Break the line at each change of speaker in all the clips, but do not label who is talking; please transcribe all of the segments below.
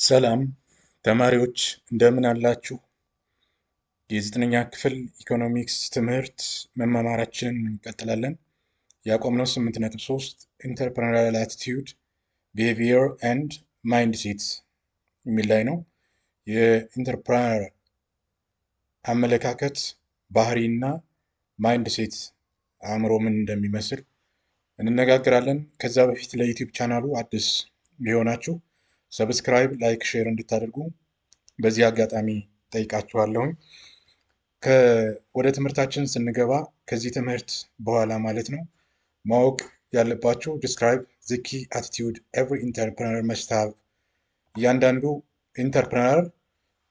ሰላም ተማሪዎች እንደምን አላችሁ? የዘጠነኛ ክፍል ኢኮኖሚክስ ትምህርት መማማራችንን እንቀጥላለን። ያቆምነው 8.3 ኢንተርፕረነሪያል አቲቲዩድ ቢሄቪየር ኤንድ ማይንድ ሴት የሚል ላይ ነው። የኢንተርፕረነር አመለካከት ባህሪና ማይንድ ሴት አእምሮ ምን እንደሚመስል እንነጋገራለን። ከዛ በፊት ለዩቲዩብ ቻናሉ አዲስ ሊሆናችሁ ሰብስክራይብ፣ ላይክ፣ ሼር እንድታደርጉ በዚህ አጋጣሚ ጠይቃችኋለሁኝ። ወደ ትምህርታችን ስንገባ ከዚህ ትምህርት በኋላ ማለት ነው ማወቅ ያለባችሁ ዲስክራይብ ዘ ኪ አቲቲዩድ ኤቭሪ ኢንተርፕረነር መስት ሃቭ፣ እያንዳንዱ ኢንተርፕረነር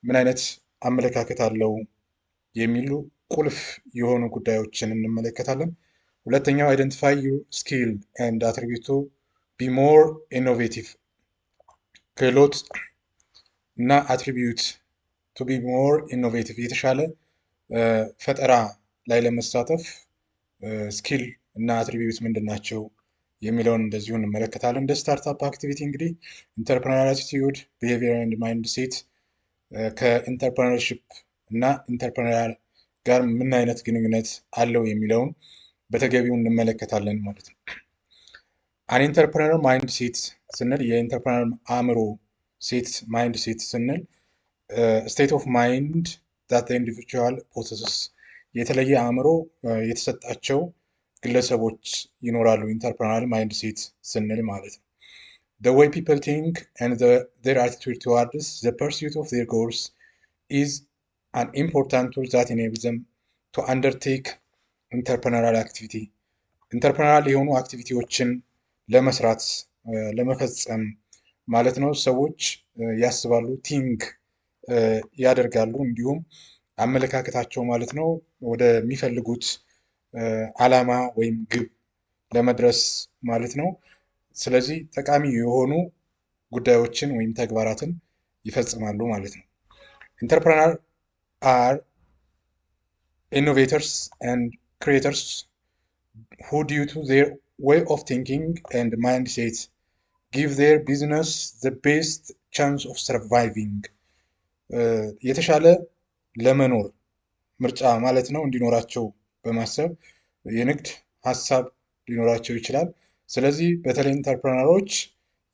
ምን አይነት አመለካከት አለው የሚሉ ቁልፍ የሆኑ ጉዳዮችን እንመለከታለን። ሁለተኛው አይደንቲፋይ ዩር ስኪል ኤንድ አትሪቢዩት ቱ ቢ ሞር ኢኖቬቲቭ፣ ክህሎት እና አትሪቢዩት ቱ ቢ ሞር ኢኖቬቲቭ፣ የተሻለ ፈጠራ ላይ ለመሳተፍ ስኪል እና አትሪቢዩት ምንድን ናቸው የሚለውን እንደዚሁ እንመለከታለን። እንደ ስታርታፕ አክቲቪቲ እንግዲህ ኢንተርፕረነር አቲቲዩድ ቢሄቪየር ኤንድ ማይንድ ሴት ከኢንተርፕረነርሺፕ እና ኢንተርፕረነር ጋር ምን አይነት ግንኙነት አለው የሚለውን በተገቢው እንመለከታለን ማለት ነው። አን ኢንተርፕረነር ማይንድ ሴት ስንል የኢንተርፕረነር አእምሮ ሴት ማይንድ ሴት ስንል ስቴት ኦፍ ማይንድ ዛት ኢንዲቪጁዋል ፖሰስስ፣ የተለየ አእምሮ የተሰጣቸው ግለሰቦች ይኖራሉ ኢንተርፕረነር ማይንድ ሴት ስንል ማለት ነው። The way people think and their attitude towards the pursuit of their goals is an important tool that enables them to undertake entrepreneurial activity. ኢንተርፕረነራል የሆኑ አክቲቪቲዎችን ለመስራት ለመፈጸም ማለት ነው። ሰዎች ያስባሉ፣ ቲንክ ያደርጋሉ፣ እንዲሁም አመለካከታቸው ማለት ነው ወደሚፈልጉት ዓላማ ወይም ግብ ለመድረስ ማለት ነው። ስለዚህ ጠቃሚ የሆኑ ጉዳዮችን ወይም ተግባራትን ይፈጽማሉ ማለት ነው። ኢንተርፕረነር አር ኢኖቬተርስ ኤንድ ክሪኤተርስ who due to their way of thinking and mindset give their business the best chance of surviving. የተሻለ ለመኖር ምርጫ ማለት ነው እንዲኖራቸው በማሰብ የንግድ ሀሳብ ሊኖራቸው ይችላል። ስለዚህ በተለይ ኢንተርፕረነሮች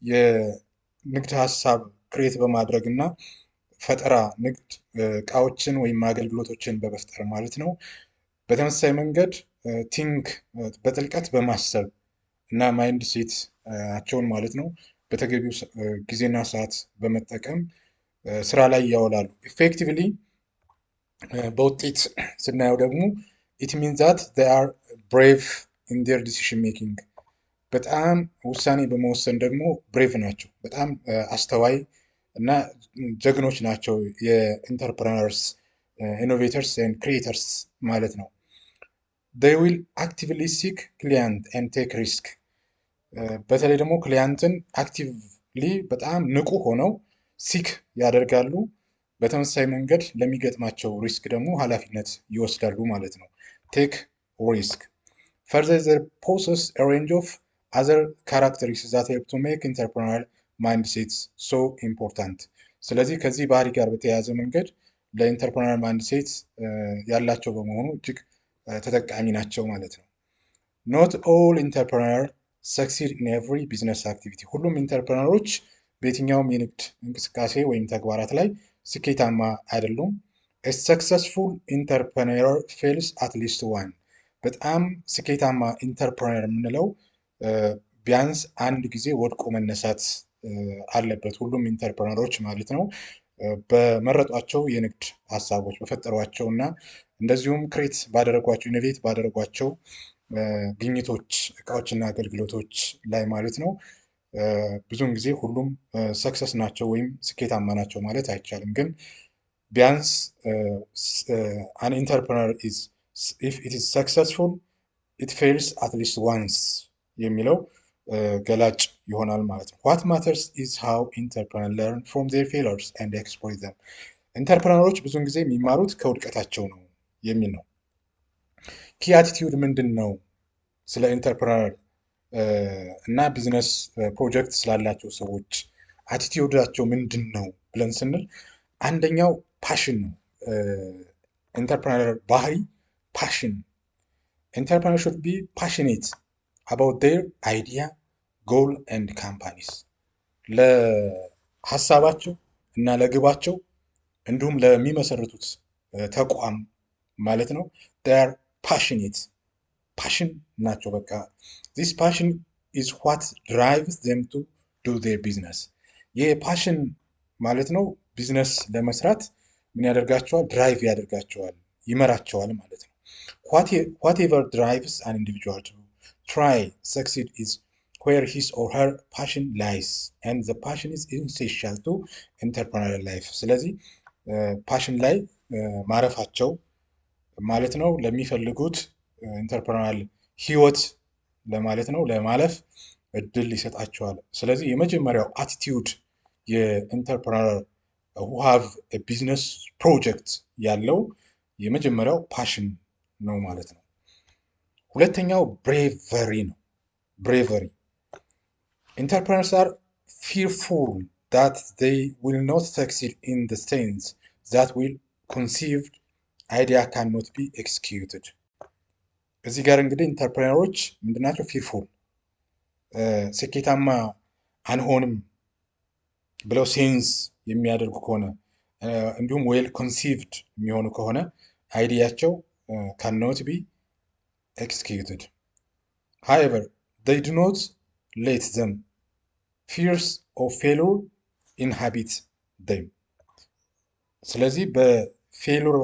የንግድ ሀሳብ ክሬት በማድረግ እና ፈጠራ ንግድ እቃዎችን ወይም አገልግሎቶችን በመፍጠር ማለት ነው። በተመሳሳይ መንገድ ቲንክ በጥልቀት በማሰብ እና ማይንድ ሴታቸውን ማለት ነው በተገቢው ጊዜና ሰዓት በመጠቀም ስራ ላይ ያውላሉ። ኢፌክቲቭሊ በውጤት ስናየው ደግሞ ኢት ሚንስ ዛት ዜይ አር ብሬቭ ኢን ዜር ዲሲሽን ሜኪንግ፣ በጣም ውሳኔ በመወሰን ደግሞ ብሬቭ ናቸው፣ በጣም አስተዋይ እና ጀግኖች ናቸው የኢንተርፕረነርስ ኢኖቬተርስ ኤንድ ክሪኤተርስ ማለት ነው። they will actively seek client and take risk። በተለይ ደግሞ ክሊያንትን አክቲቭሊ በጣም ንቁ ሆነው ሲክ ያደርጋሉ። በተመሳሳይ መንገድ ለሚገጥማቸው ሪስክ ደግሞ ኃላፊነት ይወስዳሉ ማለት ነው። ቴክ ሪስክ። further they possess a range of other characteristics that help to make entrepreneurial mindsets so important። ስለዚህ ከዚህ ባህሪ ጋር በተያያዘ መንገድ ለኢንተርፕረነር ማይንድሴት ያላቸው በመሆኑ እጅግ ተጠቃሚ ናቸው ማለት ነው። ኖት ኦል ኢንተርፕረነር ሰክሲድ ኢን ኤቭሪ ቢዝነስ አክቲቪቲ፣ ሁሉም ኢንተርፕረነሮች በየትኛውም የንግድ እንቅስቃሴ ወይም ተግባራት ላይ ስኬታማ አይደሉም። ሰክሰስፉል ኢንተርፕረነር ፌልስ አትሊስት ዋን፣ በጣም ስኬታማ ኢንተርፕረነር የምንለው ቢያንስ አንድ ጊዜ ወድቆ መነሳት አለበት፣ ሁሉም ኢንተርፕረነሮች ማለት ነው። በመረጧቸው የንግድ ሀሳቦች በፈጠሯቸው እና እንደዚሁም ክሬት ባደረጓቸው ኢኖቬት ባደረጓቸው ግኝቶች እቃዎችና አገልግሎቶች ላይ ማለት ነው። ብዙውን ጊዜ ሁሉም ሰክሰስ ናቸው ወይም ስኬታማ ናቸው ማለት አይቻልም። ግን ቢያንስ አን ኢንተርፕረነር ኢዝ ኢፍ ኢት ኢዝ ሰክሰስፉል ኢት ፌልስ አትሊስት ዋንስ የሚለው ገላጭ ይሆናል ማለት ነው። ዋት ማተርስ ኢዝ ሃው ኢንተርፕረነር ለርን ፍሮም ዜር ፌለርስ ኤንድ ኤክስፕሎይት ዘም። ኢንተርፕረነሮች ብዙውን ጊዜ የሚማሩት ከውድቀታቸው ነው የሚል ነው። ኪ አቲቲዩድ ምንድን ነው? ስለ ኢንተርፕረነር እና ቢዝነስ ፕሮጀክት ስላላቸው ሰዎች አቲቲዩዳቸው ምንድን ነው ብለን ስንል አንደኛው ፓሽን ነው። ኢንተርፕረነር ባህሪ ፓሽን። ኢንተርፕረነር should be passionate about their idea, goal and companies ለሀሳባቸው እና ለግባቸው እንዲሁም ለሚመሰርቱት ተቋም ማለት ነው they are passionate ፓሽን ናቸው። በቃ this passion is what drives them to do their business። ይህ ፓሽን ማለት ነው ቢዝነስ ለመስራት ምን ያደርጋቸዋል? ድራይቭ ያደርጋቸዋል፣ ይመራቸዋል ማለት ነው። whatever drives an individual to try succeed is where his or her passion lies and the passion is essential to entrepreneurial life። ስለዚህ ፓሽን ላይ ማረፋቸው ማለት ነው ለሚፈልጉት ኢንተርፕረናል ህይወት ለማለት ነው ለማለፍ እድል ይሰጣቸዋል። ስለዚህ የመጀመሪያው አቲቲዩድ የኢንተርፕረነር who have a business project ያለው የመጀመሪያው ፓሽን ነው ማለት ነው። ሁለተኛው ብሬቨሪ ነው። ብሬቨሪ ኢንተርፕረነርስ are fearful that they will not succeed in the sense that will conceived idea cannot be executed። እዚህ ጋር እንግዲህ ኢንተርፕረነሮች ምንድናቸው? ፊርፉል ስኬታማ አንሆንም ብለው ሴንስ የሚያደርጉ ከሆነ እንዲሁም ዌል ኮንሲቭድ የሚሆኑ ከሆነ አይዲያቸው cannot be executed. However, they do not let them fears of failure inhabit them። ስለዚህ በፌሉር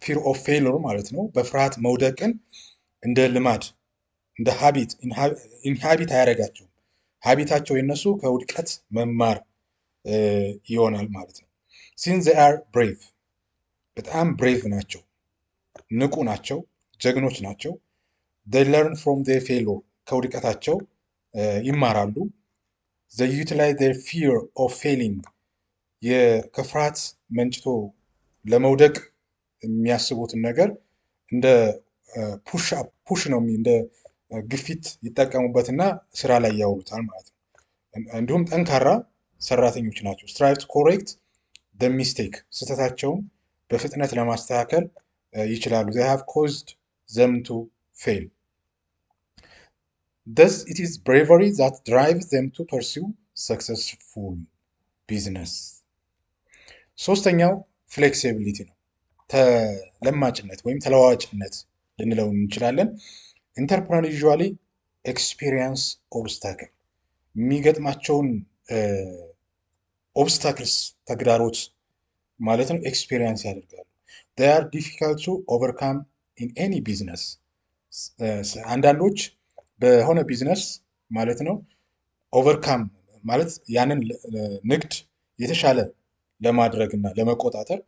ፊር ኦፍ ፌሉር ማለት ነው በፍርሃት መውደቅን እንደ ልማድ እንደ ሀቢት ኢንሃቢት አያደርጋቸውም። ሀቢታቸው የነሱ ከውድቀት መማር ይሆናል ማለት ነው። ሲንስ they are brave በጣም ብሬቭ ናቸው፣ ንቁ ናቸው፣ ጀግኖች ናቸው። they learn from their failure ከውድቀታቸው ይማራሉ። they utilize their fear of failing ከፍርሃት መንጭቶ ለመውደቅ የሚያስቡትን ነገር እንደ ፑሽ ነው እንደ ግፊት ይጠቀሙበትና ስራ ላይ ያውሉታል ማለት ነው። እንዲሁም ጠንካራ ሰራተኞች ናቸው። strive to correct the mistake ስህተታቸውን በፍጥነት ለማስተካከል ይችላሉ። they have caused them to fail. Thus it is bravery that drives them to pursue successful business. ሶስተኛው ፍሌክሲቢሊቲ ነው። ተለማጭነት ወይም ተለዋዋጭነት ልንለው እንችላለን። ኢንተርፕረነር ዩዥዋሊ ኤክስፒሪየንስ ኦብስታክል የሚገጥማቸውን ኦብስታክልስ ተግዳሮት ማለት ነው ኤክስፒሪየንስ ያደርጋሉ። they are difficult to overcome in any business። አንዳንዶች በሆነ ቢዝነስ ማለት ነው ኦቨርካም ማለት ያንን ንግድ የተሻለ ለማድረግ እና ለመቆጣጠር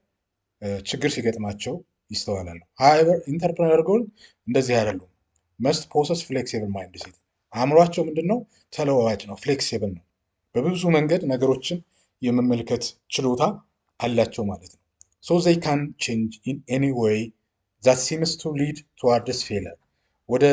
ችግር ሲገጥማቸው ይስተዋላሉ። however ኢንተርፕረነር ጎል እንደዚህ አይደሉም። must possess flexible mindset አእምሯቸው ምንድነው? ተለዋዋጭ ነው፣ ፍሌክሲብል ነው። በብዙ መንገድ ነገሮችን የመመልከት ችሎታ አላቸው ማለት ነው። so they can change in any way that seems to lead towards failure ወደ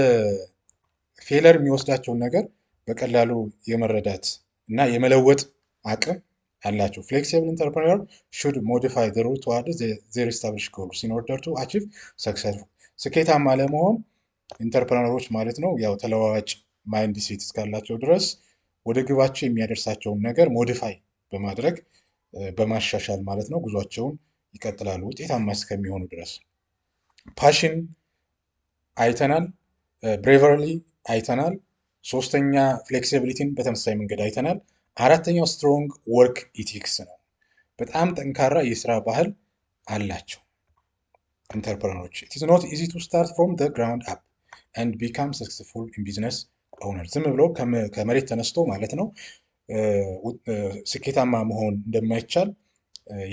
ፌለር የሚወስዳቸውን ነገር በቀላሉ የመረዳት እና የመለወጥ አቅም አላቸው። flexible entrepreneur should modify the route towards their established goals in order to achieve success። ስኬታማ ለመሆን ኢንተርፕረነሮች ማለት ነው ያው ተለዋዋጭ ማይንድ ሴት እስካላቸው ድረስ ወደ ግባቸው የሚያደርሳቸውን ነገር ሞዲፋይ በማድረግ በማሻሻል ማለት ነው ጉዟቸውን ይቀጥላሉ ውጤታማ እስከሚሆኑ ድረስ። ፓሽን አይተናል፣ ብሬቨርሊ አይተናል። ሶስተኛ ፍሌክሲቢሊቲን በተመሳሳይ መንገድ አይተናል። አራተኛው ስትሮንግ ወርክ ኢቲክስ ነው። በጣም ጠንካራ የስራ ባህል አላቸው ኢንተርፕረነሮች። it is not easy to start from the ground up and become successful in business owner። ዝም ብሎ ከመሬት ተነስቶ ማለት ነው ስኬታማ መሆን እንደማይቻል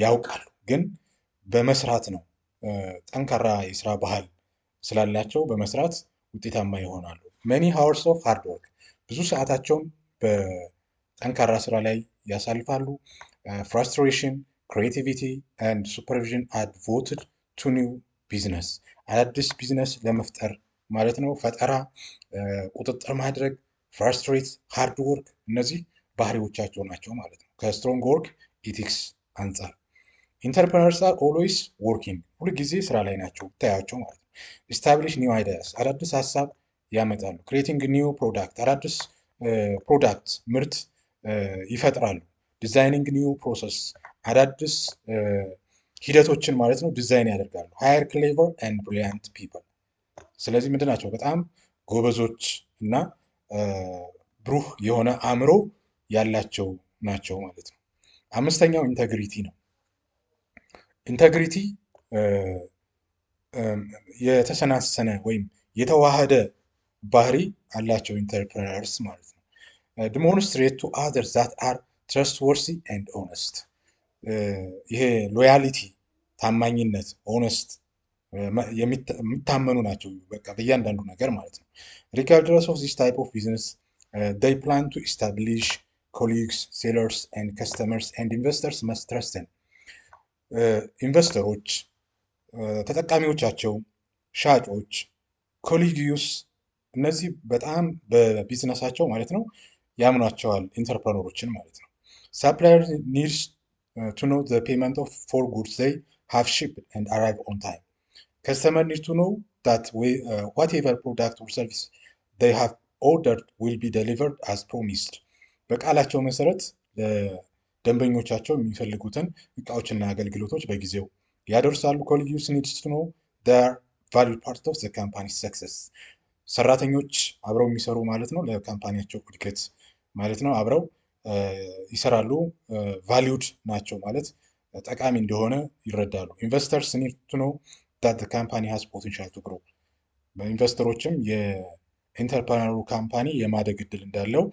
ያውቃሉ። ግን በመስራት ነው ጠንካራ የስራ ባህል ስላላቸው በመስራት ውጤታማ ይሆናሉ። many hours of hard work ብዙ ሰዓታቸውን በጠንካራ ስራ ላይ ያሳልፋሉ። frustration, creativity and supervision are devoted to new business አዳዲስ ቢዝነስ ለመፍጠር ማለት ነው ፈጠራ፣ ቁጥጥር ማድረግ፣ ፍራስትሬት፣ ሃርድ ወርክ እነዚህ ባህሪዎቻቸው ናቸው ማለት ነው። ከስትሮንግ ወርክ ኢቲክስ አንጻር ኢንተርፕረነርስ አር ኦልዌይስ ወርኪንግ ሁልጊዜ ስራ ላይ ናቸው ታያቸው ማለት ነው። ኢስታብሊሽ ኒው አይዲያስ አዳዲስ ሀሳብ ያመጣሉ። ክሬቲንግ ኒው ፕሮዳክት አዳዲስ ፕሮዳክት ምርት ይፈጥራሉ። ዲዛይኒንግ ኒው ፕሮሰስ አዳዲስ ሂደቶችን ማለት ነው ዲዛይን ያደርጋሉ። ሃየር ክሌቨር ኤንድ ብሪሊያንት ፒፕል ስለዚህ ምንድን ናቸው? በጣም ጎበዞች እና ብሩህ የሆነ አእምሮ ያላቸው ናቸው ማለት ነው። አምስተኛው ኢንተግሪቲ ነው። ኢንተግሪቲ የተሰናሰነ ወይም የተዋሃደ ባህሪ አላቸው ኢንተርፕረነርስ ማለት ነው። ዲሞንስትሬት ቱ አዘርስ ዛት አር ትረስትወርዚ ኤንድ ኦነስት ይሄ ሎያሊቲ ታማኝነት ኦነስት የሚታመኑ ናቸው በቃ በእያንዳንዱ ነገር ማለት ነው። ሪጋርድለስ ኦፍ ዚስ ታይፕ ኦፍ ቢዝነስ they plan to establish colleagues, sellers and customers and investors must trust them ኢንቨስተሮች ተጠቃሚዎቻቸው፣ ሻጮች፣ ኮሊጊዩስ እነዚህ በጣም በቢዝነሳቸው ማለት ነው ያምኗቸዋል ኢንተርፕረነሮችን ማለት ነው። ሳፕላየር ኒድስ ቱ ኖ ዘ ፔመንት ኦፍ ፎር ጉድስ ዘይ ሃቭ ሺፕድ ኤንድ አራይቭ ኦን ታይም ከስተመር ኒድ ቱ ኖ ዛት ዋትኤቨር ፕሮዳክት ኦር ሰርቪስ ዘይ ሃቭ ኦርደርድ ዊል ቢ ደሊቨርድ አዝ ፕሮሚስድ በቃላቸው መሰረት ደንበኞቻቸው የሚፈልጉትን እቃዎችና አገልግሎቶች በጊዜው ያደርሳሉ። ኮሊጊዩስ ኒድስ ቱ ኖ ዘር ቫሉድ ፓርት ኦፍ ዘ ካምፓኒ ሰክሰስ ሰራተኞች አብረው የሚሰሩ ማለት ነው ለካምፓኒያቸው እድገት ማለት ነው አብረው ይሰራሉ። ቫሊዩድ ናቸው ማለት ጠቃሚ እንደሆነ ይረዳሉ። ኢንቨስተርስ ኒድ ቱ ኖ ዛት ዘ ካምፓኒ ሃዝ ፖቴንሻል ቱ ግሮ ኢንቨስተሮችም የኢንተርፕረነሩ ካምፓኒ የማደግ እድል እንዳለው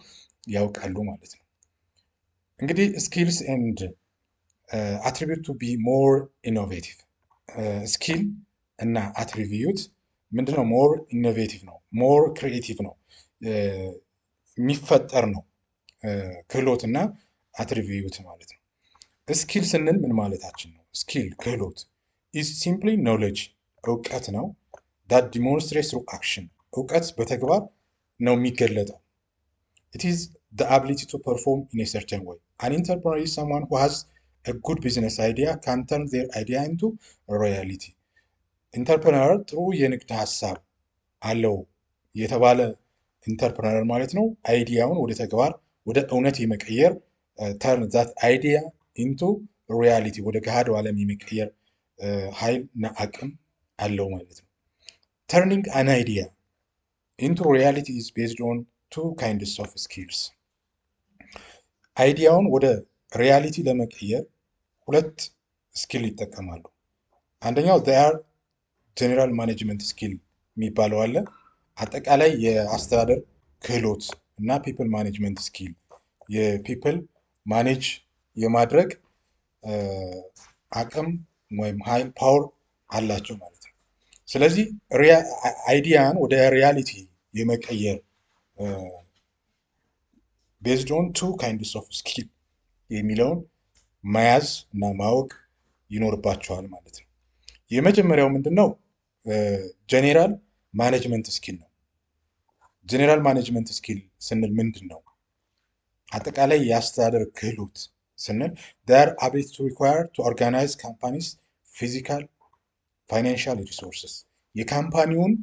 ያውቃሉ ማለት ነው። እንግዲህ ስኪልስ ኤንድ አትሪቢዩት ቱ ቢ ሞር ኢኖቬቲቭ ስኪል እና አትሪቢዩት ምንድነው? ሞር ኢኖቬቲቭ ነው፣ ሞር ክሪኤቲቭ ነው፣ የሚፈጠር ነው ክህሎት እና አትሪቢዩት ማለት ነው። ስኪል ስንል ምን ማለታችን ነው? ስኪል ክህሎት ኢዝ ሲምፕሊ ኖሌጅ እውቀት ነው። ዳት ዲሞንስትሬትስ ትሩ አክሽን እውቀት በተግባር ነው የሚገለጠው። ኢት ኢዝ the ability to perform in a certain way. An entrepreneur is someone who has a good business idea, can turn their idea into a reality. ኢንተርፕረነር ጥሩ የንግድ ሀሳብ አለው የተባለ ኢንተርፕረነር ማለት ነው አይዲያውን ወደ ተግባር ወደ እውነት የመቀየር ተርን ዛት አይዲያ ኢንቱ ሪያሊቲ ወደ ገሃዱ ዓለም የመቀየር ኃይል እና አቅም አለው ማለት ነው። ተርኒንግ አን አይዲያ ኢንቱ ሪያሊቲ ኢዝ ቤዝድ ኦን two kinds of skills አይዲያውን ወደ ሪያሊቲ ለመቀየር ሁለት ስኪል ይጠቀማሉ። አንደኛው ዜር ጀነራል ማኔጅመንት ስኪል የሚባለው አለ አጠቃላይ የአስተዳደር ክህሎት እና ፒፕል ማኔጅመንት ስኪል የፒፕል ማኔጅ የማድረግ አቅም ወይም ኃይል ፓወር አላቸው ማለት ነው። ስለዚህ አይዲያን ወደ ሪያሊቲ የመቀየር ቤዝድ ኦን ቱ ካይንድስ ኦፍ ስኪል የሚለውን መያዝ እና ማወቅ ይኖርባቸዋል ማለት ነው። የመጀመሪያው ምንድን ነው? ጄኔራል ማኔጅመንት ስኪል ነው። ጄኔራል ማኔጅመንት ስኪል ስንል ምንድን ነው? አጠቃላይ የአስተዳደር ክህሎት ስንል ር አቢሊቲ ቱ ሪኳየር ቱ ኦርጋናይዝ ካምፓኒስ ፊዚካል ፋይናንሻል ሪሶርስስ የካምፓኒውን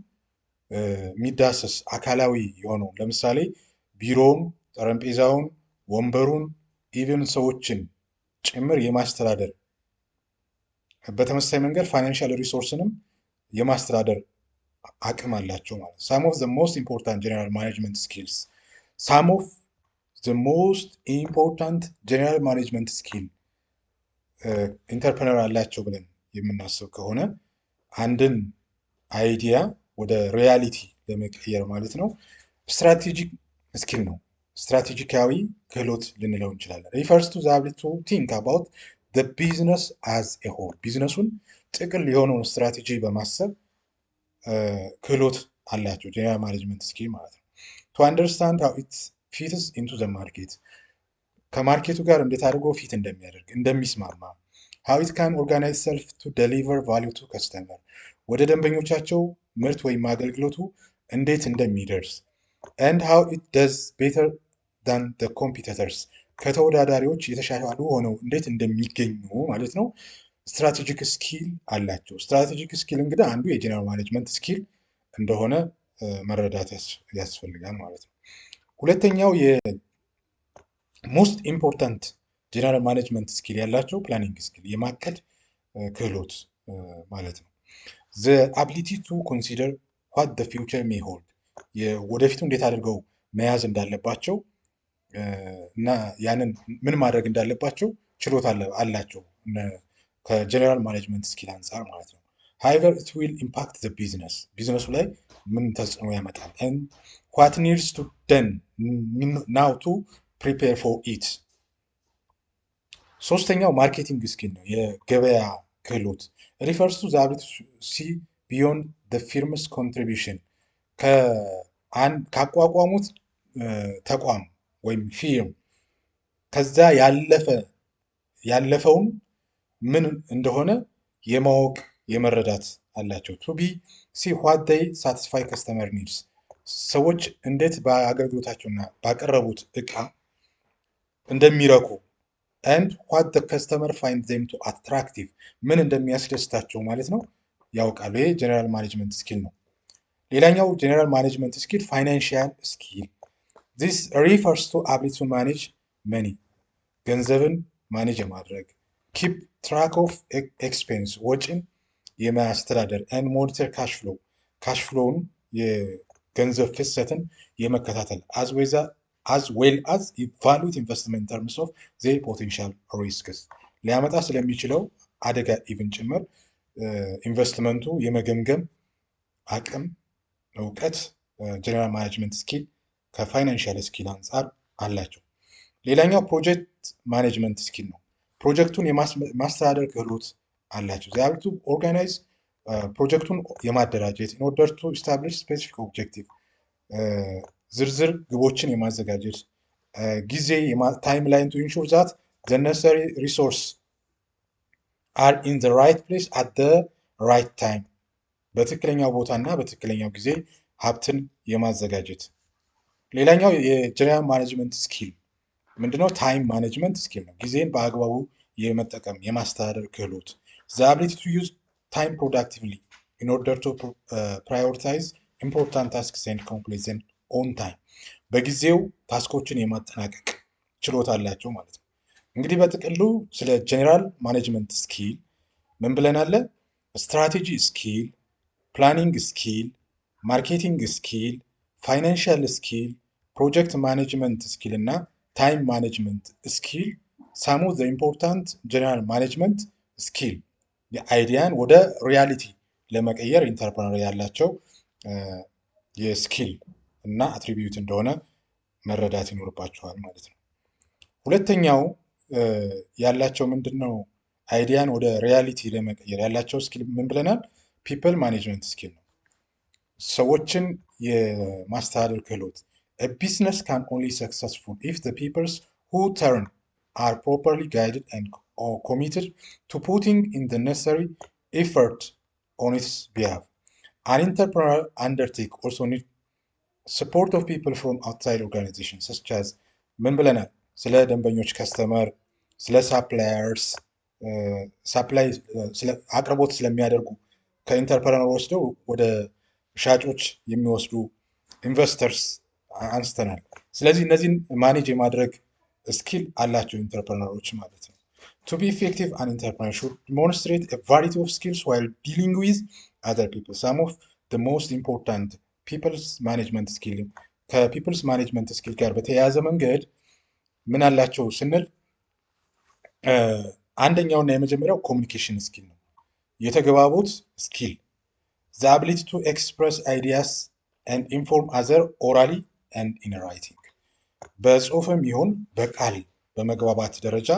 የሚዳሰስ አካላዊ የሆነው ለምሳሌ ቢሮውን፣ ጠረጴዛውን፣ ወንበሩን ኢቨን ሰዎችን ጭምር የማስተዳደር በተመሳሳይ መንገድ ፋይናንሻል ሪሶርስንም የማስተዳደር አቅም አላቸው ማለት ሳም ኦፍ ዘ ሞስት ኢምፖርታንት ጀነራል ማኔጅመንት ስኪልስ ሳም ኦፍ ዘ ሞስት ኢምፖርታንት ጀነራል ማኔጅመንት ስኪል ኢንተርፕረነር አላቸው ብለን የምናስብ ከሆነ አንድን አይዲያ ወደ ሪያሊቲ ለመቀየር ማለት ነው ስትራቴጂክ ስኪል ነው። ስትራቴጂካዊ ክህሎት ልንለው እንችላለን። ሪፈርስ ቱ ዘ አቢሊቲ ቱ ቲንክ አባውት ዘ ቢዝነስ አዝ ኤ ሆል ቢዝነሱን ጥቅል የሆነውን ስትራቴጂ በማሰብ ክህሎት አላቸው ጀነራል ማኔጅመንት ስኪል ማለት ነው። ቱ አንደርስታንድ ሃው ኢት ፊትስ ኢንቱ ዘ ማርኬት ከማርኬቱ ጋር እንዴት አድርጎ ፊት እንደሚያደርግ እንደሚስማማ ሃው ኢት ካን ኦርጋናይዝ ሰልፍ ቱ ደሊቨር ቫሊዩ ቱ ከስተመር ወደ ደንበኞቻቸው ምርት ወይም አገልግሎቱ እንዴት እንደሚደርስ and how it does better than the competitors ከተወዳዳሪዎች የተሻሻሉ ሆነው እንዴት እንደሚገኙ ማለት ነው ስትራቴጂክ ስኪል አላቸው። ስትራቴጂክ ስኪል እንግዲህ አንዱ የጀነራል ማኔጅመንት ስኪል እንደሆነ መረዳት ያስፈልጋል ማለት ነው። ሁለተኛው የሞስት ኢምፖርታንት ጀነራል ማኔጅመንት ስኪል ያላቸው ፕላኒንግ ስኪል የማቀድ ክህሎት ማለት ነው። ዘ አቢሊቲ ቱ ኮንሲደር ዋት ዘ ፊውቸር ሜይ ሆልድ ወደፊቱ እንዴት አድርገው መያዝ እንዳለባቸው እና ያንን ምን ማድረግ እንዳለባቸው ችሎታ አላቸው ከጀነራል ማኔጅመንት ስኪል አንጻር ማለት ነው። ሃይቨር ኢት ዊል ኢምፓክት ዘ ቢዝነሱ ላይ ምን ተጽዕኖ ያመጣል and what needs to done now to prepare for it። ሶስተኛው ማርኬቲንግ ስኪል ነው፣ የገበያ ክህሎት ሪፈርስ ቱ ዘ አቢሊቲ ቱ ሲ ቢዮንድ ዘ ፊርምስ ኮንትሪቢሽን ካቋቋሙት ተቋም ወይም ፊርም ከዛ ያለፈውን ምን እንደሆነ የማወቅ የመረዳት አላቸው። ቱ ቢ ሲ ዋት ዴይ ሳቲስፋይ ከስተመር ኒድስ ሰዎች እንዴት በአገልግሎታቸውና ባቀረቡት እቃ እንደሚረኩ and what the customer finds them to attractive ምን እንደሚያስደስታቸው ማለት ነው ያውቃሉ። ይሄ ጀነራል ማኔጅመንት ስኪል ነው። ሌላኛው ጀነራል ማኔጅመንት ስኪል ፋይናንሻል ስኪል this refers to ability to manage money ገንዘብን ማኔጅ የማድረግ keep track of expense ወጪን የማስተዳደር and monitor cash flowን የገንዘብ ፍሰትን የመከታተል as well as evaluate investment in terms of their potential risks ሊያመጣ ስለሚችለው አደጋ ኢቭን ጭምር ኢንቨስትመንቱ የመገምገም አቅም እውቀት ጀነራል ማኔጅመንት ስኪል ከፋይናንሻል ስኪል አንጻር አላቸው። ሌላኛው ፕሮጀክት ማኔጅመንት ስኪል ነው። ፕሮጀክቱን የማስተዳደር ክህሎት አላቸው። they have to organize ፕሮጀክቱን የማደራጀት in order to establish specific objective ዝርዝር ግቦችን የማዘጋጀት ጊዜ ታይም ላይን to ensure that the necessary resource are in the right place at the right time በትክክለኛው ቦታ እና በትክክለኛው ጊዜ ሀብትን የማዘጋጀት። ሌላኛው የጀነራል ማኔጅመንት ስኪል ምንድነው? ታይም ማኔጅመንት ስኪል ነው። ጊዜን በአግባቡ የመጠቀም የማስተዳደር ክህሎት the ability to use time productively in order to prioritize important tasks and complete them on time በጊዜው ታስኮችን የማጠናቀቅ ችሎታ አላቸው ማለት ነው። እንግዲህ በጥቅሉ ስለ ጀነራል ማኔጅመንት ስኪል ምን ብለናል? ስትራቴጂ ስኪል፣ ፕላኒንግ ስኪል፣ ማርኬቲንግ ስኪል፣ ፋይናንሻል ስኪል፣ ፕሮጀክት ማኔጅመንት ስኪል እና ታይም ማኔጅመንት ስኪል ሳም ኦፍ ዘ ኢምፖርታንት ጀነራል ማኔጅመንት ስኪል የአይዲያን ወደ ሪያሊቲ ለመቀየር ኢንተርፕረነር ያላቸው የስኪል እና አትሪቢዩት እንደሆነ መረዳት ይኖርባቸዋል ማለት ነው። ሁለተኛው ያላቸው ምንድነው? አይዲያን ወደ ሪያሊቲ ለመቀየር ያላቸው ስኪል ምን ብለናል? ፒፕል ማኔጅመንት ስኪል ነው። ሰዎችን የማስተዳደር ክህሎት a business can only successful if the peoples who turn are properly guided and committed to putting in the necessary effort on its behalf. An entrepreneur undertake also need support of people from outside organizations such as ምን ብለናል? ስለ ደንበኞች ከስተመር፣ ስለ ሳፕላየርስ ሳፕላይ አቅርቦት ስለሚያደርጉ ከኢንተርፕረነር ወስደው ወደ ሻጮች የሚወስዱ ኢንቨስተርስ አንስተናል። ስለዚህ እነዚህን ማኔጅ የማድረግ ስኪል አላቸው ኢንተርፕረነሮች ማለት ነው። To be effective, an entrepreneur should demonstrate a variety of skills while dealing with other people. Some of the most important people's management skill ከፒፕልስ ማኔጅመንት ስኪል ጋር በተያያዘ መንገድ ምን አላቸው ስንል አንደኛውና የመጀመሪያው ኮሚኒኬሽን ስኪል ነው። የተግባቦት ስኪል the ability to express ideas and inform other orally and in writing በጽሁፍም ይሁን በቃል በመግባባት ደረጃ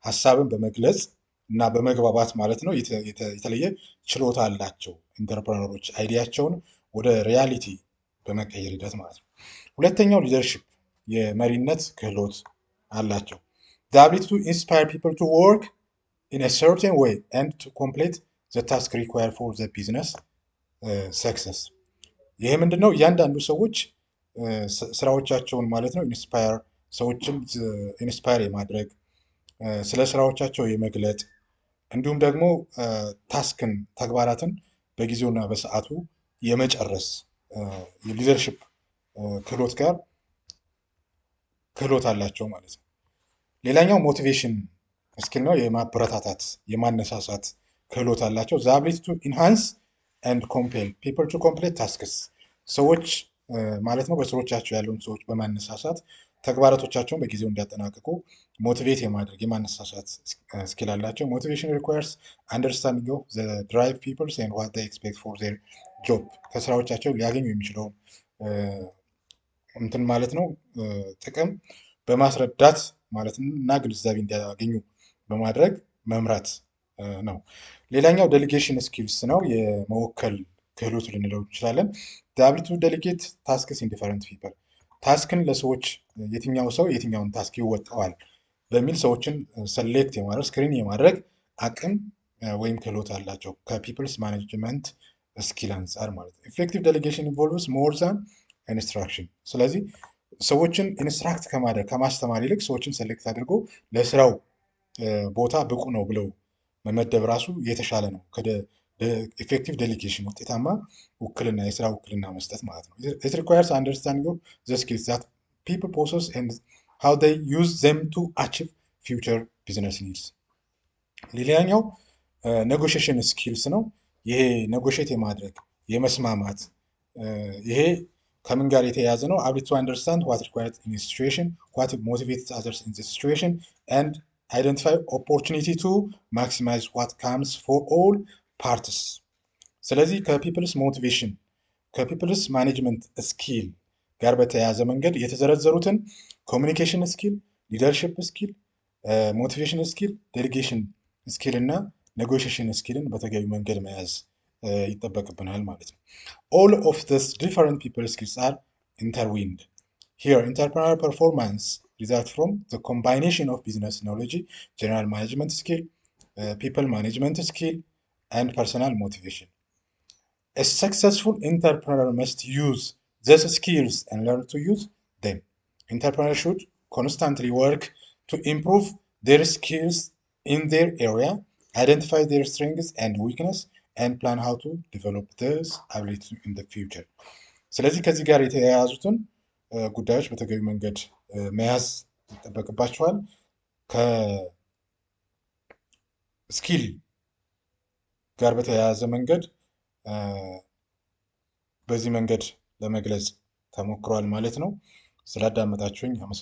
ሀሳብን በመግለጽ እና በመግባባት ማለት ነው የተለየ ችሎታ አላቸው ኢንተርፕረነሮች አይዲያቸውን ወደ ሪያሊቲ በመቀየር ሂደት ማለት ነው። ሁለተኛው ሊደርሺፕ የመሪነት ክህሎት አላቸው። the ability to inspire people to work in a certain way and to complete the task required for the business success ይሄ ምንድነው? እያንዳንዱ ሰዎች ስራዎቻቸውን ማለት ነው ኢንስፓየር ሰዎችን ኢንስፓየር የማድረግ ስለ ስራዎቻቸው የመግለጥ እንዲሁም ደግሞ ተግባራትን በጊዜውና በሰዓቱ የመጨረስ የሊደርሽፕ ክህሎት ጋር ክህሎት አላቸው ማለት ነው። ሌላኛው ሞቲቬሽን ስኪል ነው። የማበረታታት የማነሳሳት ክህሎት አላቸው። ዘ አቢሊቲ ቱ ኢንሃንስ ኤንድ ኮምፔል ፒፕል ቱ ኮምፕሌት ታስክስ ሰዎች ማለት ነው በስሮቻቸው ያለውን ሰዎች በማነሳሳት ተግባራቶቻቸውን በጊዜው እንዲያጠናቅቁ ሞቲቬት የማድረግ የማነሳሳት ስኪል አላቸው። ሞቲቬሽን ሪኳየርስ አንደርስታንዲንግ ኦፍ ዘ ድራይቭ ፒፕልስ ኤንድ ዋት ዜይ ኤክስፔክት ፎር ዜር ጆብ ከስራዎቻቸው ሊያገኙ የሚችለውን እንትን ማለት ነው ጥቅም በማስረዳት ማለት እና ግንዛቤ እንዲያገኙ በማድረግ መምራት ነው። ሌላኛው ዴሊጌሽን ስኪልስ ነው። የመወከል ክህሎት ልንለው እንችላለን። ዳብሊቱ ዴሊጌት ታስክስ ኢን ዲፈረንት ፒፕል ታስክን ለሰዎች የትኛው ሰው የትኛውን ታስክ ይወጣዋል በሚል ሰዎችን ሰሌክት የማድረግ ስክሪን የማድረግ አቅም ወይም ክህሎት አላቸው ከፒፕልስ ማኔጅመንት ስኪል አንጻር ማለት ነው። ኢፌክቲቭ ዴሊጌሽን ኢንቮልቭስ ሞር ዛን ኢንስትራክሽን። ስለዚህ ሰዎችን ኢንስትራክት ከማድረግ ከማስተማር ይልቅ ሰዎችን ሰሌክት አድርጎ ለስራው ቦታ ብቁ ነው ብለው መመደብ ራሱ የተሻለ ነው። ኢፌክቲቭ ዴሊጌሽን ውጤታማ ውክልና የስራ ውክልና መስጠት ማለት ነው። ኢት ሪኳየርስ አንደርስታንዲንግ ኦፍ ዘ ስኪልስ ዛት ፒፕል ፖሰስ ኤንድ ሃው ዜይ ዩዝ ዘም ቱ አቺቭ ፊውቸር ቢዝነስ ኒድስ። ሌላኛው ኔጎሽሽን ስኪልስ ነው። ይሄ ኔጎሽት የማድረግ የመስማማት ይሄ ከምን ጋር የተያያዘ ነው? አቢሊቲ ቱ አንደርስታንድ ዋት ሪኳየርድ ኢን ሲቹዌሽን ዋት ሞቲቬትስ አዘርስ ኢን ሲቹዌሽን ኤንድ አይደንቲፋይ ኦፖርቹኒቲ ቱ ማክሲማይዝ ዋት ካምስ ፎር ኦል ፓርትስ። ስለዚህ ከፒፕልስ ሞቲቬሽን ከፒፕልስ ማኔጅመንት ስኪል ጋር በተያያዘ መንገድ የተዘረዘሩትን ኮሚኒኬሽን ስኪል፣ ሊደርሽፕ ስኪል፣ ሞቲቬሽን ስኪል፣ ዴሊጌሽን ስኪል እና ኔጎሽሽን ስኪልን በተገቢ መንገድ መያዝ ይጠበቅብናል ማለት ነው። ኦል ኦፍ ዲስ ዲፈረንት ፒፕል ስኪልስ አር ኢንተርዊንድ ሂር ኢንተርፕረነር ፐርፎርማንስ result from the combination of business knowledge, general management skill, people management skill, and personal motivation. A successful entrepreneur must use these skills and learn to use them. Entrepreneurs should constantly work to improve their skills in their area, identify their strengths and weaknesses, and plan how to develop this ability in the future. ስለዚህ ከዚህ ጋር የተያያዙትን ጉዳዮች በተገቢ መንገድ መያዝ ይጠበቅባቸዋል። ከስኪል ጋር በተያያዘ መንገድ በዚህ መንገድ ለመግለጽ ተሞክሯል ማለት ነው። ስላዳመጣችሁኝ አመሰግናለሁ።